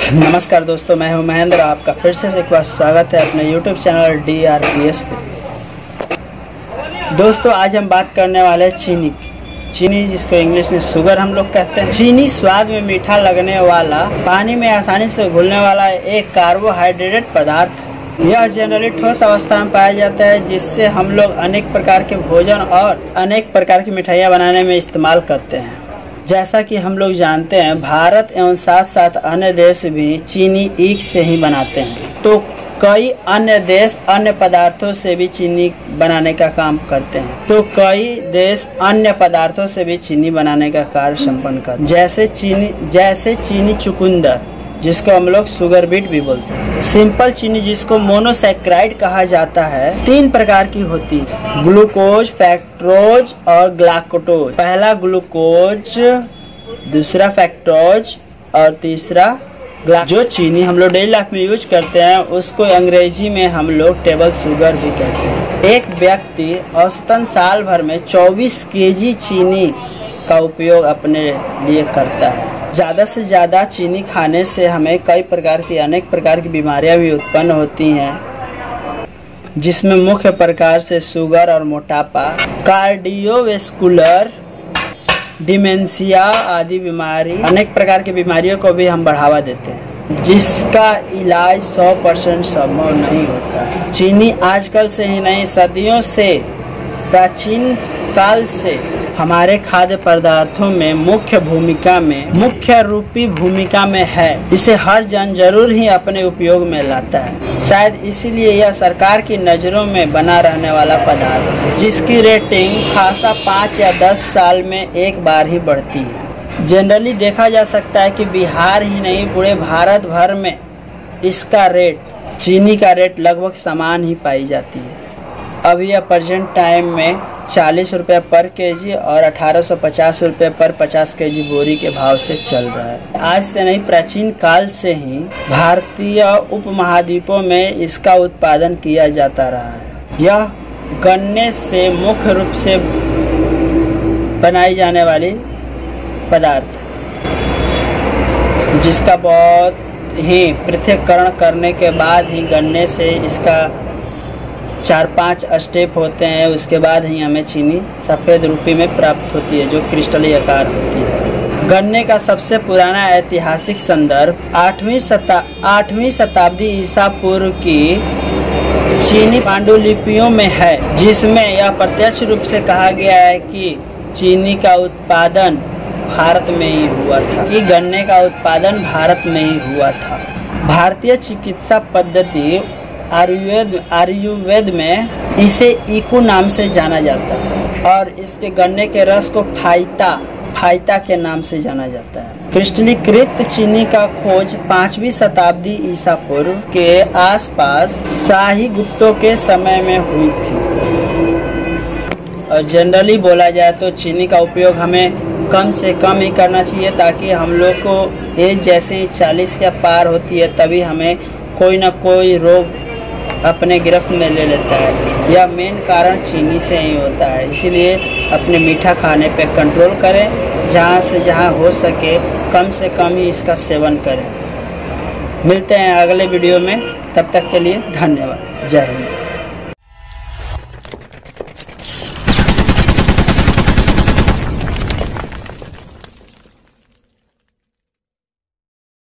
नमस्कार दोस्तों, मैं हूं महेंद्र। आपका फिर से एक बार स्वागत है अपने YouTube चैनल DRPS पे। दोस्तों, आज हम बात करने वाले हैं चीनी की। चीनी, जिसको इंग्लिश में शुगर हम लोग कहते हैं। चीनी स्वाद में मीठा लगने वाला, पानी में आसानी से घुलने वाला एक कार्बोहाइड्रेटेड पदार्थ है। यह जनरली ठोस अवस्था में पाया जाता है, जिससे हम लोग अनेक प्रकार के भोजन और अनेक प्रकार की मिठाइयाँ बनाने में इस्तेमाल करते हैं। जैसा कि हम लोग जानते हैं, भारत एवं साथ साथ अन्य देश भी चीनी ईख से ही बनाते हैं, तो कई अन्य देश अन्य पदार्थों से भी चीनी बनाने का काम करते हैं। तो कई देश अन्य पदार्थों से भी चीनी बनाने का कार्य संपन्न करते हैं, जैसे चीनी चुकंदर, जिसको हम लोग शुगर बीट भी बोलते हैं। सिंपल चीनी, जिसको मोनोसैक्राइड कहा जाता है, 3 प्रकार की होती है: ग्लूकोज, फ्रक्टोज और ग्लाइकोज। पहला ग्लूकोज, दूसरा फ्रक्टोज और तीसरा जो चीनी हम लोग डेली लाइफ में यूज करते हैं, उसको अंग्रेजी में हम लोग टेबल शुगर भी कहते हैं। एक व्यक्ति औसतन साल भर में 24 केजी चीनी का उपयोग अपने लिए करता है। ज़्यादा से ज़्यादा चीनी खाने से हमें अनेक प्रकार की बीमारियां भी उत्पन्न होती हैं, जिसमें मुख्य प्रकार से शुगर और मोटापा, कार्डियोवैस्कुलर, डिमेंशिया आदि बीमारी, अनेक प्रकार की बीमारियों को भी हम बढ़ावा देते हैं, जिसका इलाज 100% संभव नहीं होता। चीनी आजकल से ही नहीं, सदियों से, प्राचीन काल से हमारे खाद्य पदार्थों में मुख्य रूपी भूमिका में है। इसे हर जन जरूर ही अपने उपयोग में लाता है। शायद इसीलिए यह सरकार की नज़रों में बना रहने वाला पदार्थ है, जिसकी रेटिंग खासा 5 या 10 साल में एक बार ही बढ़ती है। जनरली देखा जा सकता है कि बिहार ही नहीं, पूरे भारत भर में इसका रेट, चीनी का रेट लगभग समान ही पाई जाती है। अभी यह प्रेजेंट टाइम में 40 रुपये पर केजी और 1850 रुपये पर 50 केजी बोरी के भाव से चल रहा है। आज से नहीं, प्राचीन काल से ही भारतीय उपमहाद्वीपों में इसका उत्पादन किया जाता रहा है। यह गन्ने से मुख्य रूप से बनाई जाने वाली पदार्थ है, जिसका बहुत ही पृथक्करण करने के बाद ही गन्ने से इसका 4-5 स्टेप होते हैं। उसके बाद ही हमें चीनी सफ़ेद रूपी में प्राप्त होती है, जो क्रिस्टली आकार होती है। गन्ने का सबसे पुराना ऐतिहासिक संदर्भ 8वीं शताब्दी ईसा पूर्व की चीनी पांडुलिपियों में है, जिसमें यह प्रत्यक्ष रूप से कहा गया है कि चीनी का उत्पादन भारत में ही हुआ था, कि गन्ने का उत्पादन भारत में ही हुआ था। भारतीय चिकित्सा पद्धति आयुर्वेद में इसे ईकू नाम से जाना जाता है, और इसके गन्ने के रस को फाइता के नाम से जाना जाता है। क्रिस्टलीकृत चीनी का खोज 5वीं शताब्दी ईसा पूर्व के आसपास शाही गुप्तों के समय में हुई थी। और जनरली बोला जाए तो चीनी का उपयोग हमें कम से कम ही करना चाहिए, ताकि हम लोग को एज जैसे ही 40 के पार होती है, तभी हमें कोई ना कोई रोग अपने गिरफ्त में ले लेता है। यह मेन कारण चीनी से ही होता है। इसीलिए अपने मीठा खाने पे कंट्रोल करें, जहाँ से जहाँ हो सके कम से कम ही इसका सेवन करें। मिलते हैं अगले वीडियो में, तब तक के लिए धन्यवाद। जय हिंद।